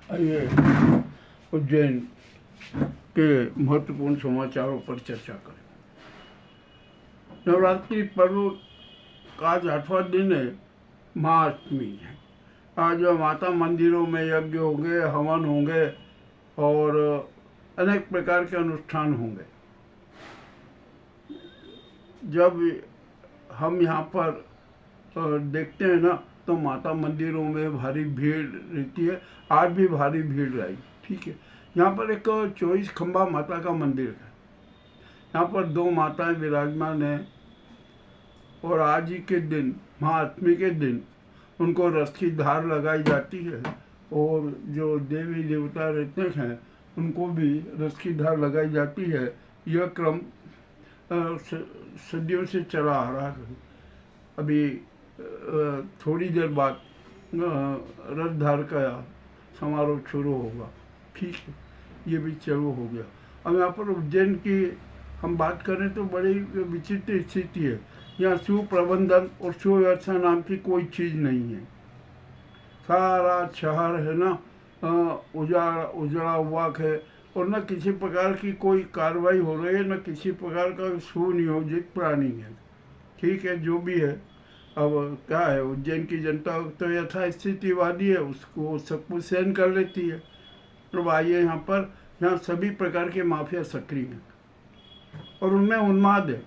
आइए उज्जैन के महत्वपूर्ण समाचारों पर चर्चा करें। नवरात्रि पर्व का आज 8वां दिन है, महाअष्टमी है। आज माता मंदिरों में यज्ञ होंगे, हवन होंगे और अनेक प्रकार के अनुष्ठान होंगे। जब हम यहाँ पर देखते हैं ना, तो माता मंदिरों में भारी भीड़ रहती है। आज भी भारी भीड़ रही, ठीक है। यहाँ पर एक 24 खंबा माता का मंदिर है। यहाँ पर 2 माताएं विराजमान हैं और आज ही के दिन, महाअष्टमी के दिन, उनको रस की धार लगाई जाती है और जो देवी देवता रहते हैं उनको भी रस की धार लगाई जाती है। यह क्रम सदियों से चला आ रहा है। अभी थोड़ी देर बाद रसधार का समारोह शुरू होगा, ठीक है। ये भी चालू हो गया। अब यहाँ पर उज्जैन की हम बात करें तो बड़ी विचित्र स्थिति है। यहाँ सुप्रबंधन और सुव्यवस्था नाम की कोई चीज़ नहीं है। सारा शहर है ना उजड़ा हुआ है और न किसी प्रकार की कोई कार्रवाई हो रही है, न किसी प्रकार का सुनियोजित प्लानिंग है, ठीक है। जो भी है, अब क्या है, उज्जैन की जनता तो यथास्थितिवादी है, उसको सब कुछ सहन कर लेती है। तो आइए यहाँ सभी प्रकार के माफिया सक्रिय हैं और उनमें उन्माद है।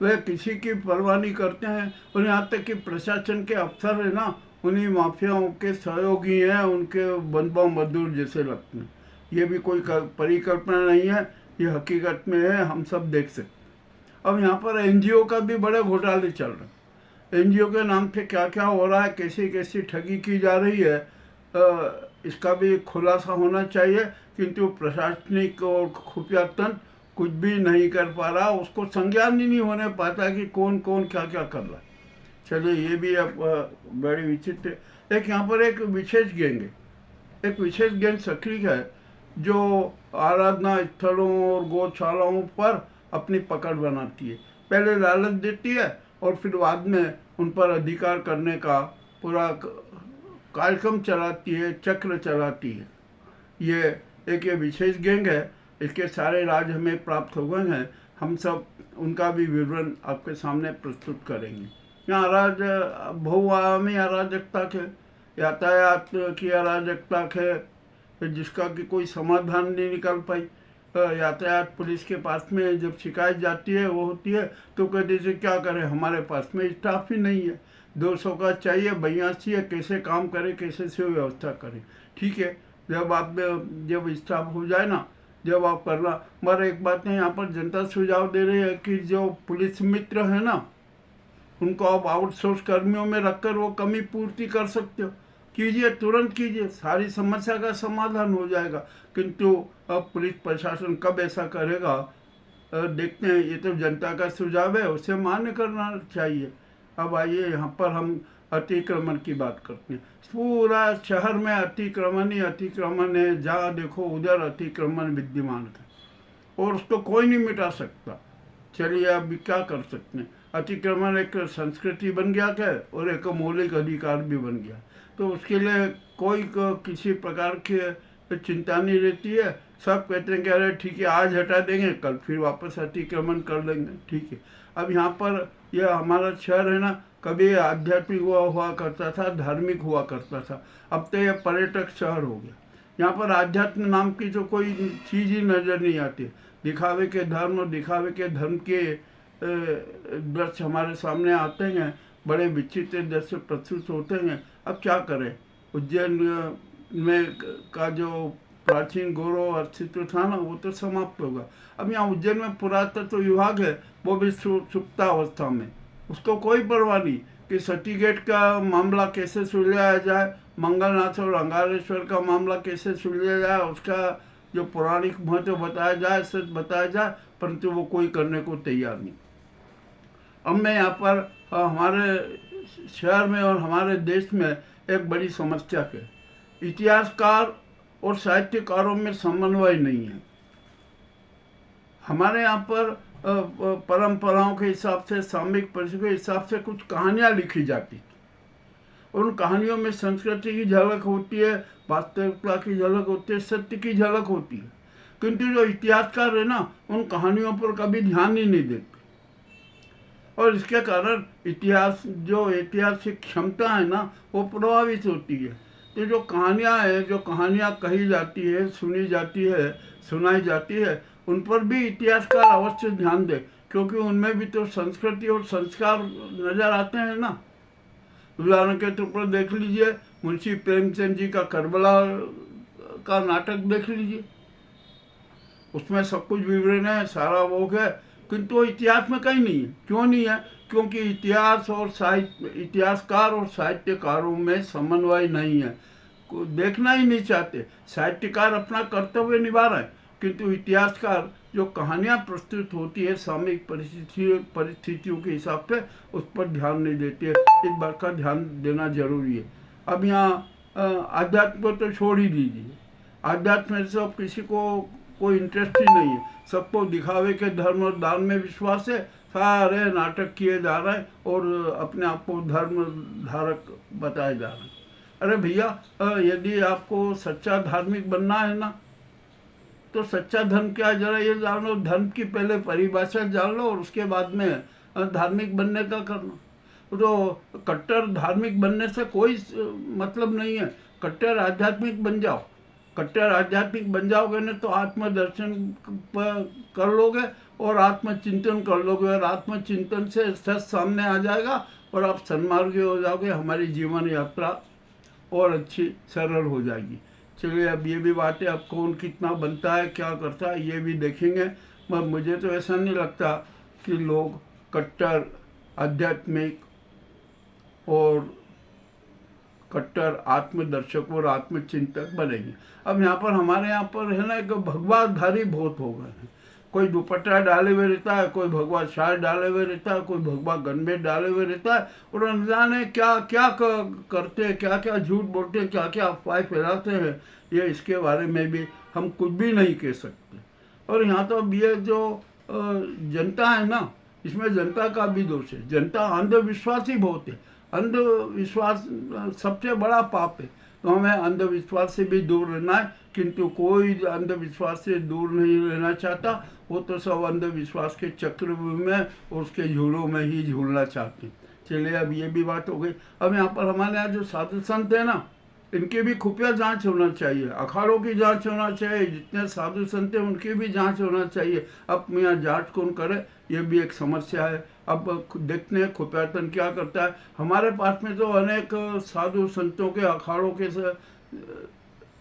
वे किसी की परवाह नहीं करते हैं और यहाँ तक कि प्रशासन के अफसर है ना, उन्हीं माफियाओं के सहयोगी हैं, उनके बंधुआ मजदूर जैसे लगते हैं। ये भी कोई परिकल्पना नहीं है, ये हकीकत में है, हम सब देख सकते। अब यहाँ पर एनजीओ का भी बड़े घोटाले चल रहे हैं। एनजीओ के नाम पे क्या क्या हो रहा है, कैसी कैसी ठगी की जा रही है, इसका भी खुलासा होना चाहिए। किंतु प्रशासनिक और खुफिया तंत्र कुछ भी नहीं कर पा रहा, उसको संज्ञान ही नहीं होने पाता कि कौन कौन क्या क्या कर रहा है। चलिए, ये भी अब बड़ी विचित्र। एक यहाँ पर एक विशेष गैंग सक्रिय है जो आराधना स्थलों और गौशालाओं पर अपनी पकड़ बनाती है। पहले लालच देती है और फिर बाद में उन पर अधिकार करने का पूरा कार्यक्रम चलाती है, चक्र चलाती है। ये विशेष गैंग है। इसके सारे राज हमें प्राप्त हो गए हैं। हम सब उनका भी विवरण आपके सामने प्रस्तुत करेंगे। यहाँ बहुआयामी अराजकता है, यातायात की अराजकता है, जिसका कि कोई समाधान नहीं निकल पाई। यातायात पुलिस के पास में जब शिकायत जाती है, वो होती है तो कहते से क्या करें, हमारे पास में स्टाफ ही नहीं है, 200 का चाहिए, 82 है, कैसे काम करें, कैसे से व्यवस्था करें, ठीक है। जब स्टाफ हो जाए ना, जब आप करना। मगर एक बात है, यहाँ पर जनता सुझाव दे रही है कि जो पुलिस मित्र है ना, उनको आप आउटसोर्स कर्मियों में रखकर वो कमी पूर्ति कर सकते हो। कीजिए, तुरंत कीजिए, सारी समस्या का समाधान हो जाएगा। किंतु अब पुलिस प्रशासन कब ऐसा करेगा, देखते हैं। ये तो जनता का सुझाव है, उसे मान्य करना चाहिए। अब आइए यहाँ पर हम अतिक्रमण की बात करते हैं। पूरा शहर में अतिक्रमण ही अतिक्रमण है, जहाँ देखो उधर अतिक्रमण विद्यमान है और उसको कोई नहीं मिटा सकता। चलिए, अब क्या कर सकते हैं। अतिक्रमण एक संस्कृति बन गया है और एक मौलिक अधिकार भी बन गया, तो उसके लिए कोई किसी प्रकार की चिंता नहीं रहती है। सब कहते हैं कि अरे ठीक है, आज हटा देंगे, कल फिर वापस अतिक्रमण कर देंगे, ठीक है। अब यहाँ पर यह हमारा शहर है ना, कभी आध्यात्मिक हुआ करता था, धार्मिक हुआ करता था, अब तो यह पर्यटक शहर हो गया। यहाँ पर आध्यात्म नाम की तो कोई चीज़ ही नज़र नहीं आती। दिखावे के धर्म और दिखावे के धर्म के दृश्य हमारे सामने आते हैं, बड़े विचित्र दृश्य प्रस्तुत होते हैं। अब क्या करें, उज्जैन में का जो प्राचीन गौरव अस्तित्व था ना, वो तो समाप्त होगा। अब यहाँ उज्जैन में पुरातत्व विभाग है, वो भी सुप्ता अवस्था में, उसको कोई परवाह नहीं कि सर्टिफिकेट का मामला कैसे सुलझाया जाए, मंगलनाथ और अंगारेश्वर का मामला कैसे सुलझाया जाए, उसका जो पौराणिक महत्व बताया जाए, सच बताया जाए, परंतु वो कोई करने को तैयार नहीं। अब मैं यहाँ पर हमारे शहर में और हमारे देश में एक बड़ी समस्या है। इतिहासकार और साहित्यकारों में समन्वय नहीं है। हमारे यहाँ पर परंपराओं के हिसाब से, सामयिक परिस्थितियों के हिसाब से कुछ कहानियाँ लिखी जाती थी उन कहानियों में संस्कृति की झलक होती है, वास्तविकता की झलक होती है, सत्य की झलक होती है। किंतु जो इतिहासकार है ना, उन कहानियों पर कभी ध्यान ही नहीं देते, और इसके कारण इतिहास जो ऐतिहासिक क्षमता है ना, वो प्रभावित होती है। तो जो कहानियाँ हैं, जो कहानियाँ कही जाती है, सुनी जाती है, सुनाई जाती है, उन पर भी इतिहासकार अवश्य ध्यान दे, क्योंकि उनमें भी तो संस्कृति और संस्कार नजर आते हैं ना। उदाहरण के तौर पर देख लीजिए, मुंशी प्रेमचंद जी का करबला का नाटक देख लीजिए, उसमें सब कुछ विवरण है, सारा वो है, किंतु वो इतिहास में कहीं नहीं है। क्यों नहीं है? क्योंकि इतिहास और साहित्य, इतिहासकार और साहित्यकारों में समन्वय नहीं है, देखना ही नहीं चाहते। साहित्यकार अपना कर्तव्य निभा रहे हैं, किंतु इतिहासकार जो कहानियाँ प्रस्तुत होती है सामयिक परिस्थितियों के हिसाब से, उस पर ध्यान नहीं देते। इस बात का ध्यान देना जरूरी है। अब यहाँ आध्यात्म को तो छोड़ ही दीजिए, आध्यात्म में सब किसी को कोई इंटरेस्ट ही नहीं है, सबको दिखावे के धर्म और दान में विश्वास है, सारे नाटक किए जा रहे हैं और अपने आप को धर्म धारक बताए जा रहे हैं। अरे भैया, यदि आपको सच्चा धार्मिक बनना है ना, तो सच्चा धर्म क्या है जरा ये जान लो। धर्म की पहले परिभाषा जान लो और उसके बाद में धार्मिक बनने का करना। तो कट्टर धार्मिक बनने से कोई मतलब नहीं है, कट्टर आध्यात्मिक बन जाओ। कट्टर आध्यात्मिक बन जाओगे ना तो आत्मदर्शन कर लोगे और आत्मचिंतन कर लोगे, और आत्मचिंतन से सच सामने आ जाएगा और आप सन्मार्गी हो जाओगे। हमारी जीवन यात्रा और अच्छी सरल हो जाएगी। चलिए, अब ये भी बात है, अब कौन कितना बनता है, क्या करता है, ये भी देखेंगे। मगर मुझे तो ऐसा नहीं लगता कि लोग कट्टर आध्यात्मिक और कट्टर आत्मदर्शक और आत्मचिंतक बनेंगे। अब यहाँ पर हमारे यहाँ पर है ना, एक भगवाधारी बहुत हो गए हैं। कोई दुपट्टा डाले हुए रहता है, कोई भगवा शाल डाले हुए रहता है, कोई भगवा गनबेट डाले हुए रहता है, और न जाने क्या क्या करते हैं, क्या क्या झूठ बोलते हैं, क्या क्या अफवाहें फैलाते हैं। ये इसके बारे में भी हम कुछ भी नहीं कह सकते। और यहाँ तो अब ये जो जनता है ना, इसमें जनता का भी दोष है। जनता अंधविश्वासी बहुत है। अंधविश्वास सबसे बड़ा पाप है, तो हमें अंधविश्वास से भी दूर रहना है। किंतु कोई अंधविश्वास से दूर नहीं रहना चाहता, वो तो सब अंधविश्वास के चक्रव्यूह में और उसके झूलों में ही झूलना चाहते हैं। चलिए, अब ये भी बात हो गई। अब यहाँ पर हमारे यहाँ जो साधु संत है ना, इनकी भी खुफिया जांच होना चाहिए, अखाड़ों की जांच होना चाहिए, जितने साधु संत हैं उनकी भी जांच होना चाहिए। अब यहाँ जांच कौन करे, ये भी एक समस्या है। अब देखते हैं खुफियातन क्या करता है। हमारे पास में तो अनेक साधु संतों के अखाड़ों के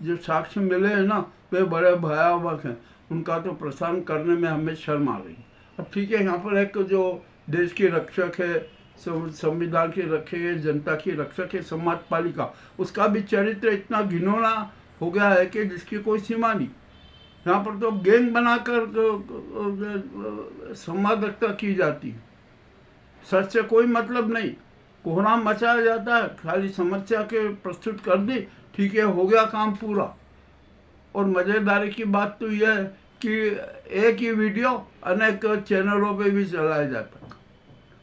जो साक्ष्य मिले हैं ना, वे बड़े भयावह हैं। उनका तो प्रसारण करने में हमें शर्म आ रही। अब ठीक है, यहाँ पर एक जो देश की रक्षक है, संविधान की रक्षक है, जनता की रक्षक है, समाज पालिका, उसका भी चरित्र इतना घिनौना हो गया है कि जिसकी कोई सीमा नहीं। यहाँ पर तो गैंग बनाकर संवादकता की जाती है, सच से कोई मतलब नहीं, कोहराम मचाया जाता है, खाली समस्या के प्रस्तुत कर दी, ठीक है, हो गया काम पूरा। और मज़ेदारी की बात तो यह है कि एक ही वीडियो अनेक चैनलों पे भी चलाया जाता है,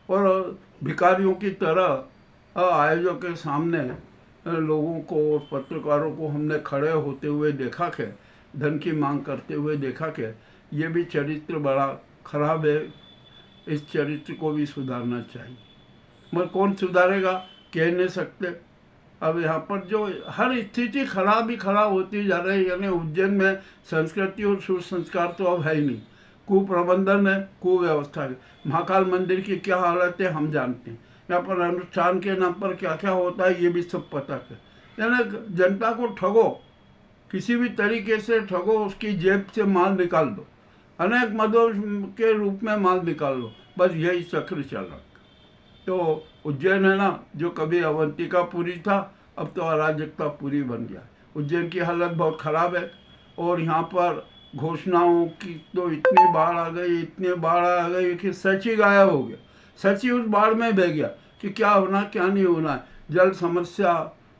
और भिखारियों की तरह आयोजकों के सामने लोगों को और पत्रकारों को हमने खड़े होते हुए देखा के, धन की मांग करते हुए देखा के। ये भी चरित्र बड़ा खराब है, इस चरित्र को भी सुधारना चाहिए। मगर कौन सुधारेगा, कह नहीं सकते। अब यहाँ पर जो हर स्थिति खराब ही खराब होती जा रही है। यानी उज्जैन में संस्कृति और सुसंस्कार तो अब है ही नहीं, कुप्रबंधन है, कुव्यवस्था है। महाकाल मंदिर की क्या हालत है हम जानते हैं। यहाँ पर अनुष्ठान के नाम पर क्या क्या होता है ये भी सब पता है। यानी जनता को ठगो, किसी भी तरीके से ठगो, उसकी जेब से माल निकाल दो, अनेक मदों के रूप में माल निकाल लो, बस यही चक्र चल रहा। तो उज्जैन है ना, जो कभी अवंतिकापुरी था, अब तो अराजकतापुरी बन गया। उज्जैन की हालत बहुत ख़राब है, और यहाँ पर घोषणाओं की तो इतनी बाढ़ आ गई, इतनी बाढ़ आ गई कि सच ही गायब हो गया। सच ही उस बाढ़ में बह गया कि क्या होना क्या नहीं होना है। जल समस्या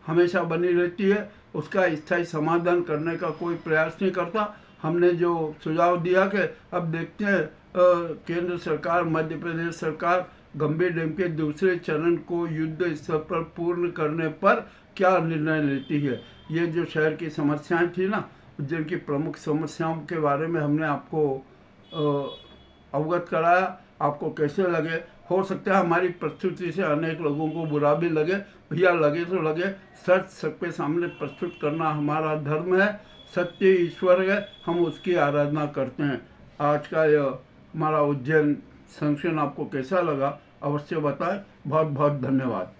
हमेशा बनी रहती है, उसका स्थायी समाधान करने का कोई प्रयास नहीं करता। हमने जो सुझाव दिया कि अब देखते हैं केंद्र सरकार, मध्य प्रदेश सरकार गंभीर डैम के दूसरे चरण को युद्ध स्तर पर पूर्ण करने पर क्या निर्णय लेती है। ये जो शहर की समस्याएं थी ना, उज्जैन की प्रमुख समस्याओं के बारे में हमने आपको अवगत कराया। आपको कैसे लगे? हो सकता है हमारी प्रस्तुति से अनेक लोगों को बुरा भी लगे, भैया लगे तो लगे, सच सबके सामने प्रस्तुत करना हमारा धर्म है। सत्य ईश्वर है, हम उसकी आराधना करते हैं। आज का यह हमारा उज्जैन संस्करण आपको कैसा लगा अवश्य बताएं। बहुत बहुत धन्यवाद।